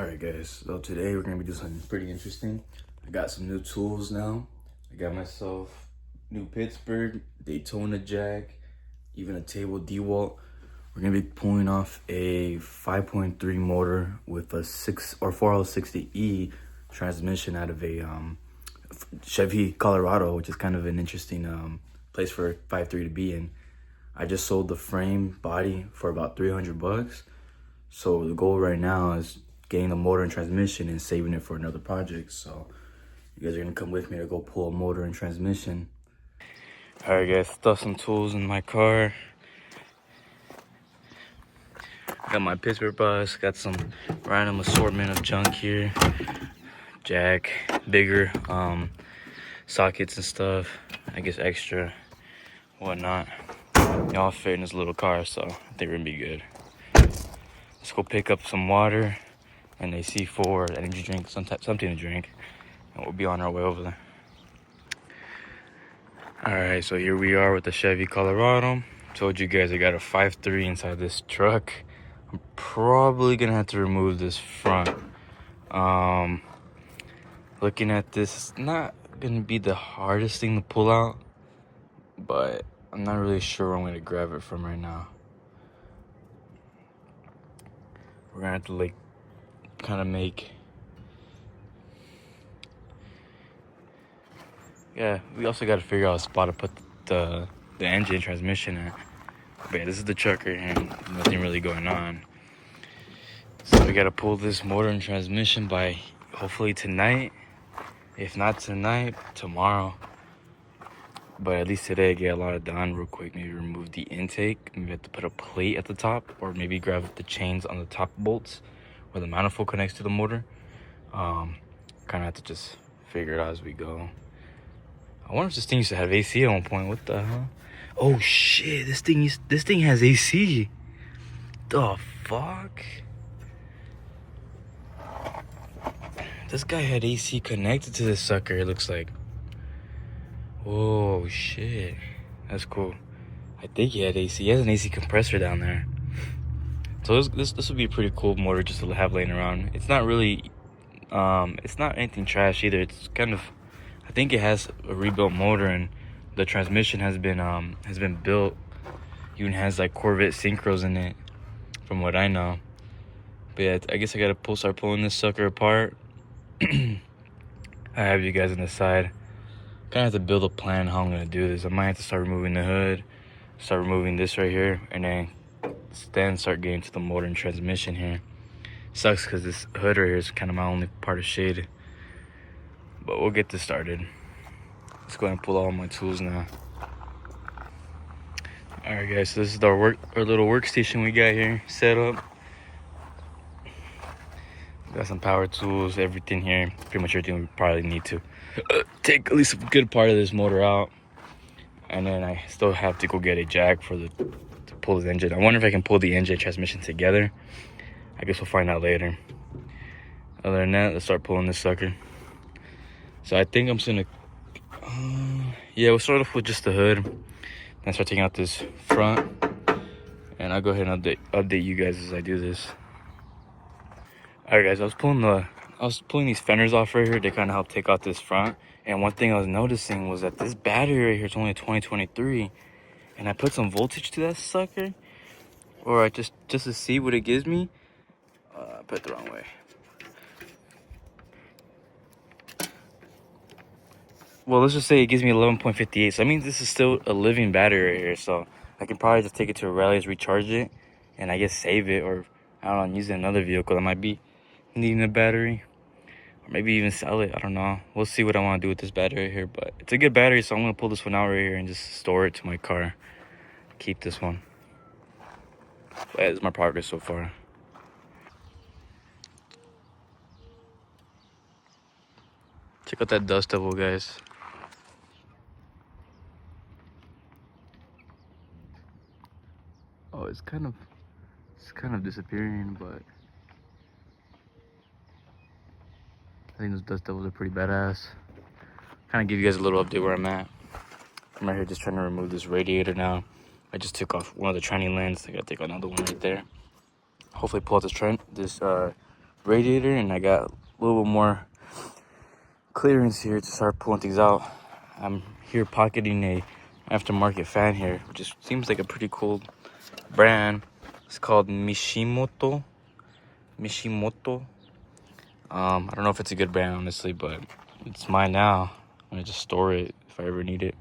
Alright guys, so today we're gonna be doing something pretty interesting. I got some new tools now. I got myself new Pittsburgh, Daytona jack, even a table DeWalt. We're gonna be pulling off a 5.3 motor with a 4L60E transmission out of a Chevy Colorado, which is kind of an interesting place for a 5.3 to be in. I just sold the frame body for about 300 bucks. So the goal right now is getting the motor and transmission and saving it for another project. So you guys are gonna come with me to go pull a motor and transmission. All right guys, stuff some tools in my car. Got my Pittsburgh bus, got some random assortment of junk here. Jack, bigger sockets and stuff. I guess extra, whatnot. They all fit in this little car, so I think we're gonna be good. Let's go pick up some water and a C4 energy drink, something to drink, and we'll be on our way over there. All right, so here we are with the Chevy Colorado. Told you guys I got a 5.3 inside this truck. I'm probably gonna have to remove this front. Looking at this, it's not gonna be the hardest thing to pull out, but I'm not really sure where I'm gonna grab it from right now. We're gonna have to like kind of make, yeah, we also got to figure out a spot to put the engine transmission in. But yeah, this is the truck right here, nothing really going on. So we got to pull this motor and transmission by hopefully tonight. If not tonight, tomorrow. But at least today, get a lot of done real quick. Maybe remove the intake. Maybe have to put a plate at the top, or maybe grab the chains on the top bolts where the manifold connects to the motor. Kind of have to just figure it out as we go. I wonder if this thing used to have AC at one point. What the hell? Oh shit! This thing has AC. The fuck? This guy had AC connected to this sucker. It looks like. Whoa, shit! That's cool. I think he had AC. He has an AC compressor down there. So this would be a pretty cool motor just to have laying around. It's not really, it's not anything trash either. It's kind of, I think it has a rebuilt motor, and the transmission has been built. Even has like Corvette synchros in it, from what I know. But yeah, I guess I gotta start pulling this sucker apart. I have you guys on the side. Kind of have to build a plan how I'm gonna do this. I might have to start removing the hood, start removing this right here, and then start getting to the motor and transmission here. Sucks because this hood right here is kind of my only part of shade. But we'll get this started. Let's go ahead and pull all my tools now. All right, guys. So this is our little workstation we got here set up. Got some power tools, everything here. Pretty much everything we probably need to take at least a good part of this motor out. And then I still have to go get a jack to pull this engine. I wonder if I can pull the engine and transmission together. I guess we'll find out later. Other than that, let's start pulling this sucker. So I think I'm just gonna, yeah, we'll start off with just the hood. Then start taking out this front. And I'll go ahead and update you guys as I do this. Alright guys, I was pulling these fenders off right here. They kind of help take out this front. And one thing I was noticing was that this battery right here is only a 2023, and I put some voltage to that sucker, or I just to see what it gives me. I put it the wrong way. Well, let's just say it gives me 11.58. So that means this is still a living battery right here. So I can probably just take it to Rally's, recharge it, and I guess save it, or I don't know, use it in another vehicle that might be needing a battery. Or maybe even sell it. I don't know. We'll see what I want to do with this battery right here. But it's a good battery, so I'm going to pull this one out right here and just store it to my car. Keep this one. But yeah, this is my progress so far. Check out that dust devil, guys. Oh, it's kind of disappearing, but I think those dust devils are pretty badass. Kind of give you guys a little update where I'm at. I'm right here just trying to remove this radiator now. I just took off one of the tranny lens. I gotta take another one right there. Hopefully pull out this radiator, and I got a little bit more clearance here to start pulling things out. I'm here pocketing a aftermarket fan here, which just seems like a pretty cool brand. It's called Mishimoto. I don't know if it's a good brand, honestly, but it's mine now. I'm gonna just store it if I ever need it.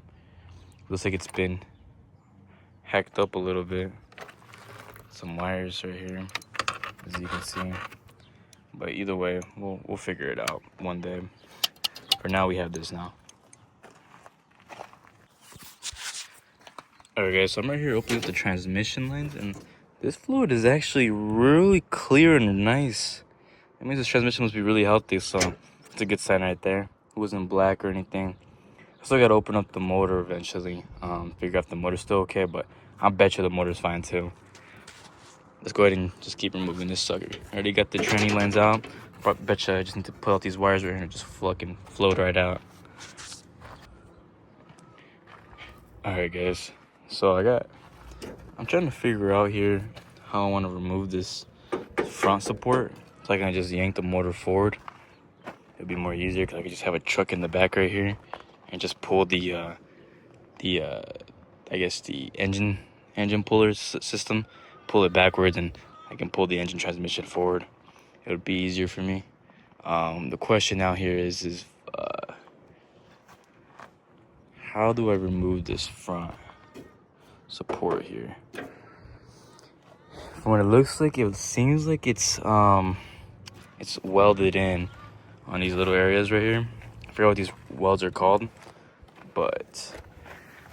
Looks like it's been hacked up a little bit. Some wires right here, as you can see. But either way, we'll figure it out one day. For now, we have this now. Alright guys, so I'm right here opening up the transmission lines, and this fluid is actually really clear and nice. That means this transmission must be really healthy, so it's a good sign right there. It wasn't black or anything. I still gotta open up the motor eventually, figure out if the motor's still okay, but I bet you the motor's fine too. Let's go ahead and just keep removing this sucker. I already got the tranny lines out. Bet you I just need to pull out these wires right here and just fucking float right out. Alright guys, so I'm trying to figure out here how I want to remove this front support so I can just yank the motor forward. It'd be more easier because I could just have a truck in the back right here and just pull the I guess the engine puller system, pull it backwards, and I can pull the engine transmission forward. It would be easier for me. The question now here is how do I remove this front support here? From what it looks like, it seems like it's welded in on these little areas right here. I forget what these welds are called, but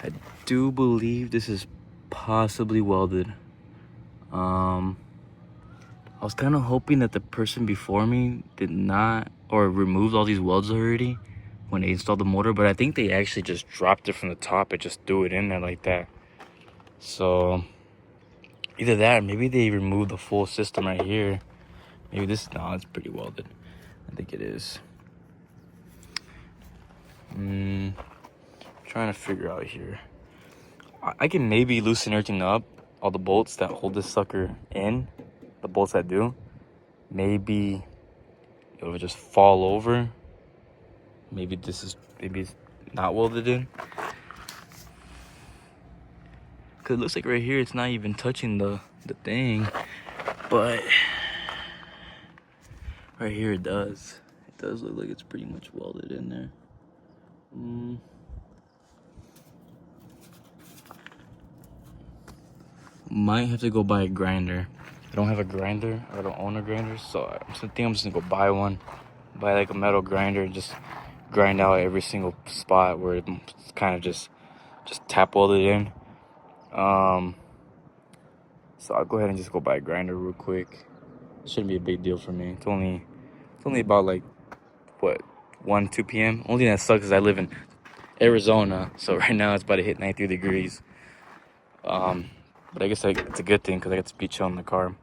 I do believe this is possibly welded. I was kind of hoping that the person before me did not, or removed all these welds already when they installed the motor, but I think they actually just dropped it from the top and just threw it in there like that. So either that, or maybe they removed the full system right here. Maybe this, no, it's pretty welded. I think it is. Trying to figure out here. I can maybe loosen everything up, all the bolts that hold this sucker in, the bolts that do. Maybe it'll just fall over. Maybe it's not welded in. Cause it looks like right here it's not even touching the thing, but right here it does. It does look like it's pretty much welded in there. Might have to go buy a grinder. I don't have a grinder. I don't own a grinder, so I think I'm just gonna go buy one. Buy like a metal grinder and just grind out every single spot where it's kind of just tap welded in. So I'll go ahead and just go buy a grinder real quick. It shouldn't be a big deal for me. It's only about like what, 1-2 p.m. Only thing that sucks is I live in Arizona, so right now it's about to hit 93 degrees. But I guess it's a good thing because I get to be chilling in the car.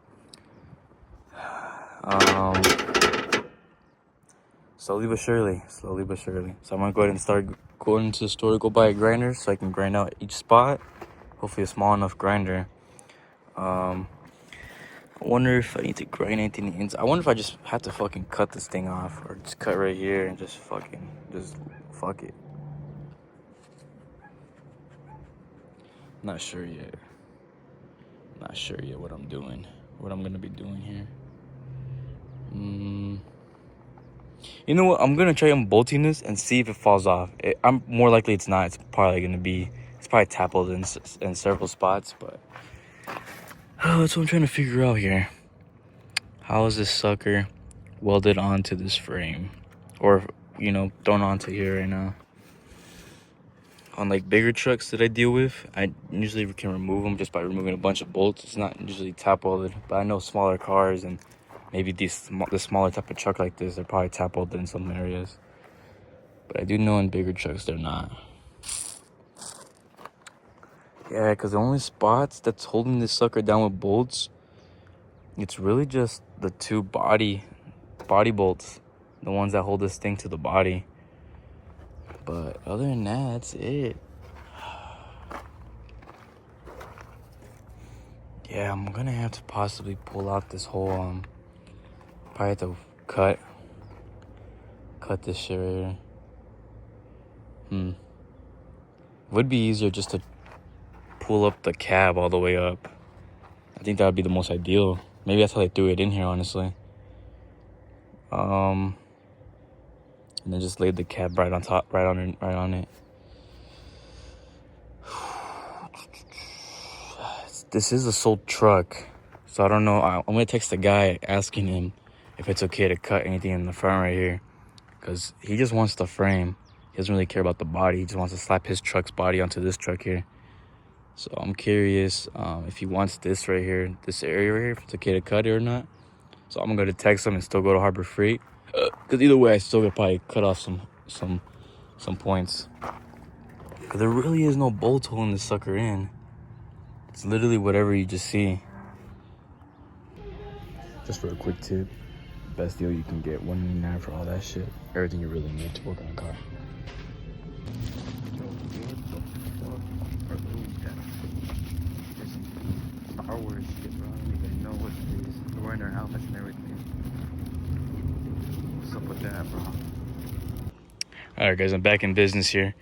Slowly but surely. So I'm gonna go ahead and start going to the store to go buy a grinder so I can grind out each spot. Hopefully a small enough grinder. I wonder if I need to grind anything inside. I wonder if I just have to fucking cut this thing off, or just cut right here and just fuck it. Not sure yet what I'm doing, what I'm gonna be doing here. You know what? I'm gonna try unbolting this and see if it falls off. I'm more likely it's not. It's probably tackled in several spots, but that's what I'm trying to figure out here. How is this sucker welded onto this frame, or thrown onto here right now? On like bigger trucks that I deal with, I usually can remove them just by removing a bunch of bolts. It's not usually tap welded, but I know smaller cars and maybe the smaller type of truck like this, they're probably tap welded in some areas. But I do know in bigger trucks they're not. Yeah, because the only spots that's holding this sucker down with bolts, it's really just the two body bolts, the ones that hold this thing to the body. But other than that, that's it. Yeah, I'm gonna have to possibly pull out this whole Probably have to cut this shit right here. Would be easier just to pull up the cab all the way up. I think that would be the most ideal. Maybe that's how they threw it in here, honestly. And then just laid the cab right on top, right on it. This is a sold truck, so I don't know. I'm gonna text the guy asking him if it's okay to cut anything in the front right here, because he just wants the frame. He doesn't really care about the body. He just wants to slap his truck's body onto this truck here. So I'm curious if he wants this right here, this area right here, if it's okay to cut it or not. So I'm gonna text him and still go to Harbor Freight, because either way I still could probably cut off some points. Cause there really is no bolt holding this sucker in. It's literally whatever you just see. Just for a quick tip, best deal you can get, $199 for all that shit. Everything you really need to work on a car. Star Wars shit, bro. I don't even know what it is. They're wearing their helmets and everything. What's up with that, bro? Alright guys, I'm back in business here.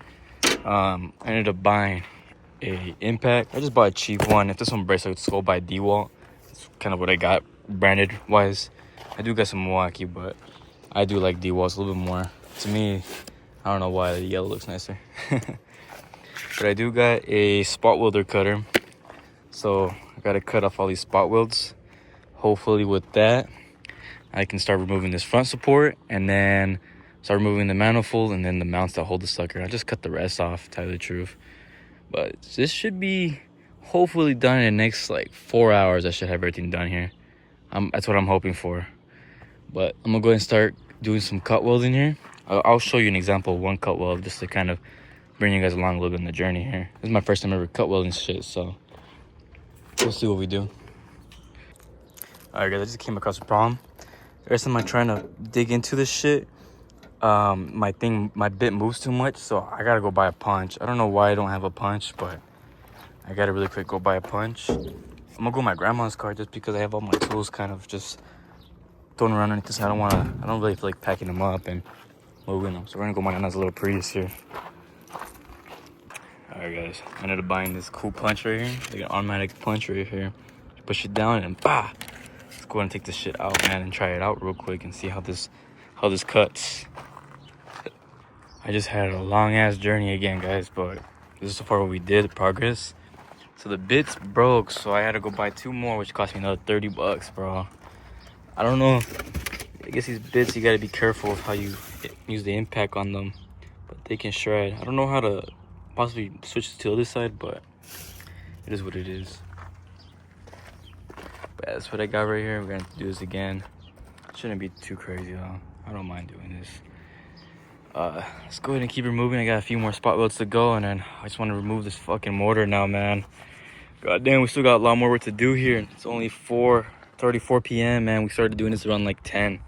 I ended up buying a Impact. I just bought a cheap one. If this one breaks, I would just go buy DeWalt. That's kind of what I got branded wise. I do got some Milwaukee, but I do like DeWalt a little bit more. To me, I don't know why the yellow looks nicer. But I do got a spot welder cutter. So I gotta cut off all these spot welds. Hopefully with that, I can start removing this front support and then start removing the manifold and then the mounts that hold the sucker. I just cut the rest off, to tell you the truth. But this should be hopefully done in the next like 4 hours. I should have everything done here. That's what I'm hoping for. But I'm gonna go ahead and start doing some cut welding here. I'll show you an example of one cut weld just to kind of bring you guys along a little bit in the journey here. This is my first time ever cut welding shit, so we'll see what we do. Alright guys, I just came across a problem. Every time I'm trying to dig into this shit, my bit moves too much, so I gotta go buy a punch. I don't know why I don't have a punch, but I gotta really quick go buy a punch. I'm gonna go my grandma's car just because I have all my tools kind of just thrown around underneath this. I don't really feel like packing them up and moving them. So we're gonna go my nana's little Prius here. Alright guys, I ended up buying this cool punch right here. Like an automatic punch right here. Push it down and bah! Let's go ahead and take this shit out, man, and try it out real quick and see how this cuts. I just had a long ass journey again, guys, but this is so far what we did, the progress. So the bits broke, so I had to go buy 2 more, which cost me another $30, bro. I don't know. I guess these bits, you gotta be careful with how you use the impact on them, but they can shred. I don't know how to possibly switch to the other side, but it is what it is. But that's what I got right here. We're gonna have to do this again. Shouldn't be too crazy though. I don't mind doing this. Let's go ahead and keep removing. I got a few more spot welds to go, and then I just want to remove this fucking motor now, man. God damn, we still got a lot more work to do here. It's only 4:34 p.m. man. We started doing this around like 10,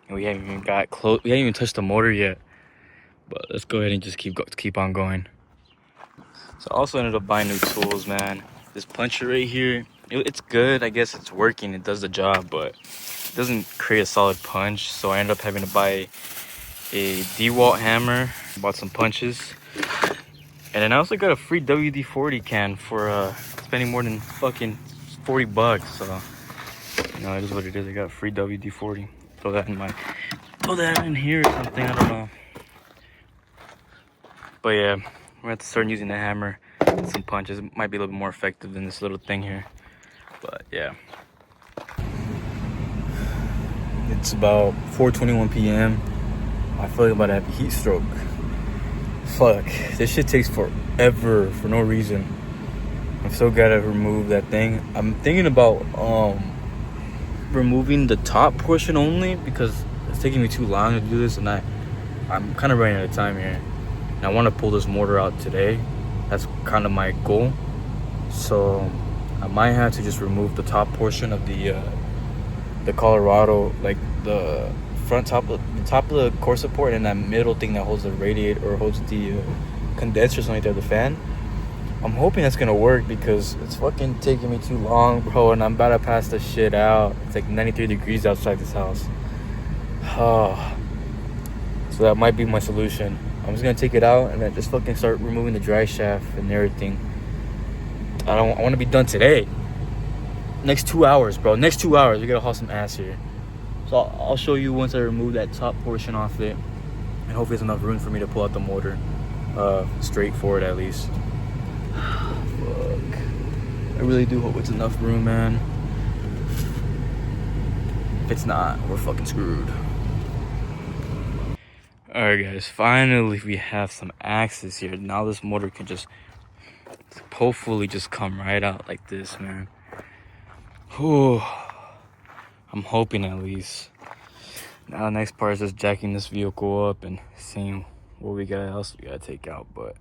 and we haven't even got close. We haven't even touched the motor yet. But let's go ahead and just keep on going. So I also ended up buying new tools, man. This puncher right here, it's good. I guess it's working. It does the job, but it doesn't create a solid punch. So I ended up having to buy a DeWalt hammer. Bought some punches. And then I also got a free WD-40 can for spending more than fucking $40. So, you know, it is what it is. I got free WD-40. Throw that in here or something. I don't know. But yeah, we're gonna have to start using the hammer and some punches. It might be a little bit more effective than this little thing here. But yeah. It's about 4:21 p.m. I feel like I'm about to have a heat stroke. Fuck, this shit takes forever for no reason. I've still gotta remove that thing. I'm thinking about removing the top portion only because it's taking me too long to do this, and I'm kind of running out of time here. And I want to pull this motor out today. That's kind of my goal. So I might have to just remove the top portion of the Colorado, like the top of the core support, and that middle thing that holds the radiator or holds the condenser or something like that, the fan. I'm hoping that's gonna work because it's fucking taking me too long, bro, and I'm about to pass the shit out. It's like 93 degrees outside this house. Oh, so that might be my solution. I'm just gonna take it out and then just fucking start removing the dry shaft and everything. I want to be done today. Next 2 hours, bro. Next 2 hours, we gotta haul some ass here. So I'll show you once I remove that top portion off it, and hopefully there's enough room for me to pull out the motor, straight forward at least. Fuck. I really do hope it's enough room, man. If it's not, we're fucking screwed. Alright guys, finally we have some access here. Now this motor can just hopefully just come right out like this, man. Whew. I'm hoping at least. Now the next part is just jacking this vehicle up and seeing what we else we gotta take out. But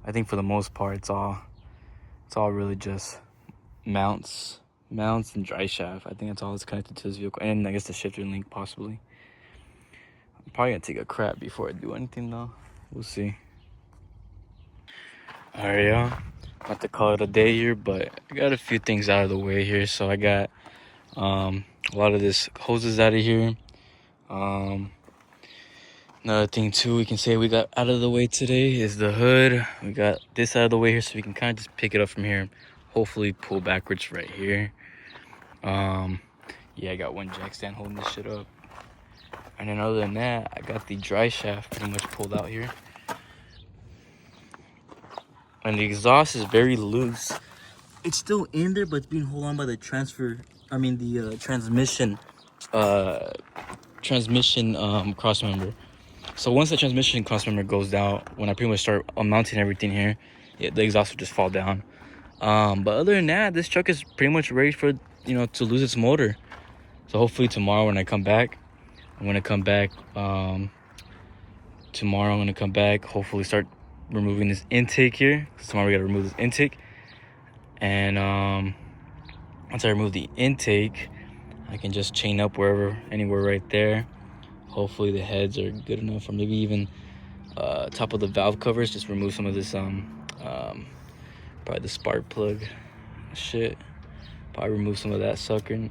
I think for the most part it's all really just mounts and dry shaft. I think that's all that's connected to this vehicle, and I guess the shifter link possibly. I'm probably gonna take a crap before I do anything though. We'll see. Alright, y'all. Not to call it a day here, but I got a few things out of the way here. So I got a lot of this hoses out of here. Another thing too we can say we got out of the way today is the hood. We got this out of the way here, so we can kind of just pick it up from here. Hopefully pull backwards right here. Yeah, I got one jack stand holding this shit up. And then other than that, I got the dry shaft pretty much pulled out here. And the exhaust is very loose. It's still in there, but it's being held on by the transmission cross member. So once the transmission cross member goes out, when I pretty much start mounting everything here, the exhaust will just fall down. But other than that, this truck is pretty much ready for, to lose its motor. So hopefully tomorrow when I come back, hopefully start removing this intake here. So tomorrow we gotta remove this intake. And once I remove the intake, I can just chain up anywhere right there. Hopefully the heads are good enough, or maybe even top of the valve covers. Just remove some of this probably the spark plug shit. Probably remove some of that sucker,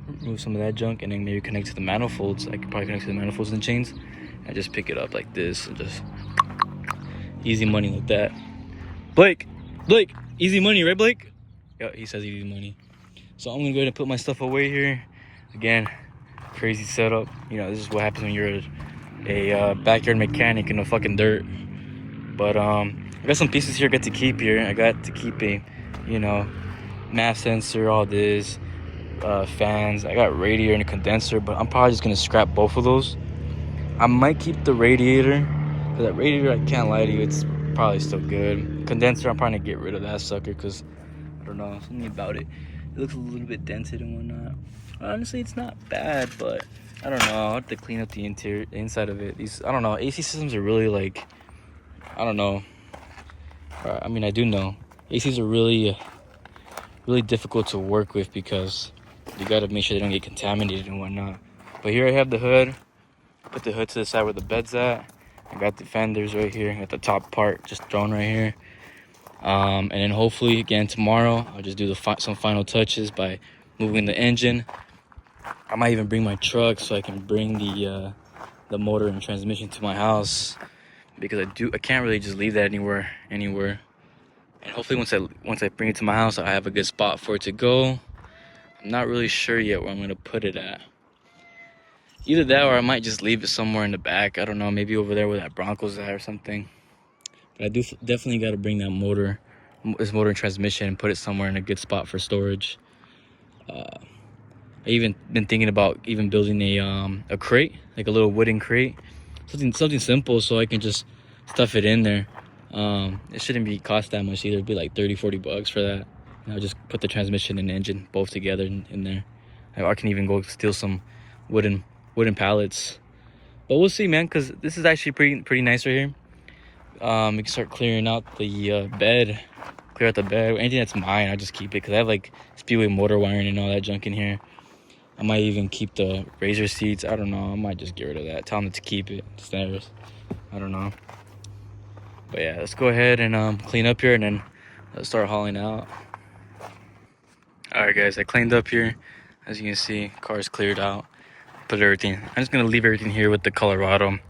remove some of that junk, and then maybe connect to the manifolds. I could probably connect to the manifolds and chains and just pick it up like this and just easy money like that. Blake, easy money, right, Blake? Yeah, he says easy money. So I'm gonna go ahead and put my stuff away here. Again, crazy setup. This is what happens when you're a backyard mechanic in the fucking dirt. But I got some pieces here I got to keep here. I got to keep a, MAF sensor, all this, fans. I got radiator and a condenser, but I'm probably just gonna scrap both of those. I might keep the radiator, because that radiator, I can't lie to you, it's probably still good. Condenser, I'm probably gonna get rid of that sucker, because I don't know, something about it. It looks a little bit dented and whatnot. Honestly, it's not bad, but I don't know. I'll have to clean up the inside of it. I don't know. AC systems are really like, I don't know. I mean, I do know. ACs are really difficult to work with because you got to make sure they don't get contaminated and whatnot. But here I have the hood. Put the hood to the side where the bed's at. I got the fenders right here. Got the top part just thrown right here. And then hopefully, again, tomorrow, I'll just do some final touches by moving the engine. I might even bring my truck so I can bring the motor and transmission to my house, because I can't really just leave that anywhere. And hopefully once I bring it to my house, I have a good spot for it to go. I'm not really sure yet where I'm gonna put it at. Either that, or I might just leave it somewhere in the back. I don't know, maybe over there where that Bronco's at or something. But I do definitely got to bring that this motor and transmission, and put it somewhere in a good spot for storage. I even been thinking about even building a crate, like a little wooden crate, something simple, so I can just stuff it in there. It shouldn't cost that much either. It'd be like $30-40 for that. And I'll just put the transmission and engine both together in there. I can even go steal some wooden pallets. But we'll see, man, because this is actually pretty nice right here. We can start clearing out the bed. Clear out the bed. Anything that's mine, I'll just keep it, because I have like Speedway motor wiring and all that junk in here. I might even keep the razor seats. I don't know. I might just get rid of that. Tell them to keep it. It's theirs. I don't know. But yeah, let's go ahead and clean up here, and then let's start hauling out. Alright guys, I cleaned up here. As you can see, car's cleared out. put everything. I'm just gonna leave everything here with the Colorado. I'm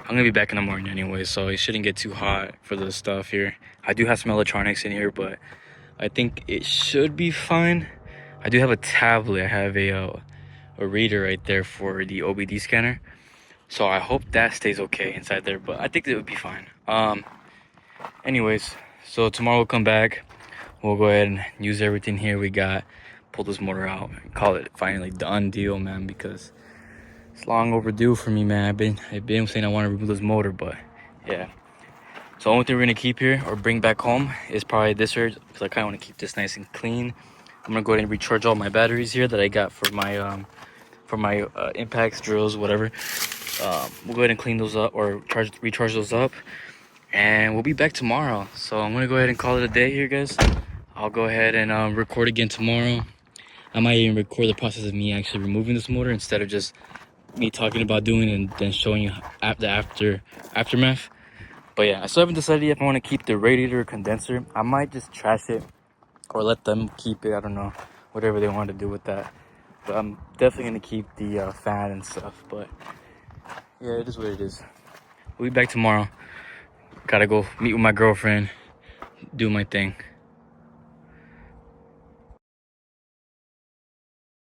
gonna be back in the morning anyway, so it shouldn't get too hot for the stuff here. I do have some electronics in here, but I think it should be fine. I do have a tablet. I have a reader right there for the OBD scanner, so I hope that stays okay inside there. But I think it would be fine. Anyways, so tomorrow we'll come back. We'll go ahead and use everything here we got. Pull this motor out and call it finally done deal, man, because it's long overdue for me, man. I've been saying I want to remove this motor, but yeah. So the only thing we're gonna keep here or bring back home is probably this here, because I kind of want to keep this nice and clean. I'm gonna go ahead and recharge all my batteries here that I got for my impacts, drills, whatever. We'll go ahead and clean those up or recharge those up, and we'll be back tomorrow. So I'm gonna go ahead and call it a day here, guys. I'll go ahead and record again tomorrow. I might even record the process of me actually removing this motor instead of just me talking about doing it and then showing you the aftermath. But yeah, I still haven't decided yet if I want to keep the radiator or condenser. I might just trash it or let them keep it. I don't know, whatever they want to do with that. But I'm definitely gonna keep the fan and stuff. But yeah, it is what it is. We'll be back tomorrow. Gotta go meet with my girlfriend, do my thing.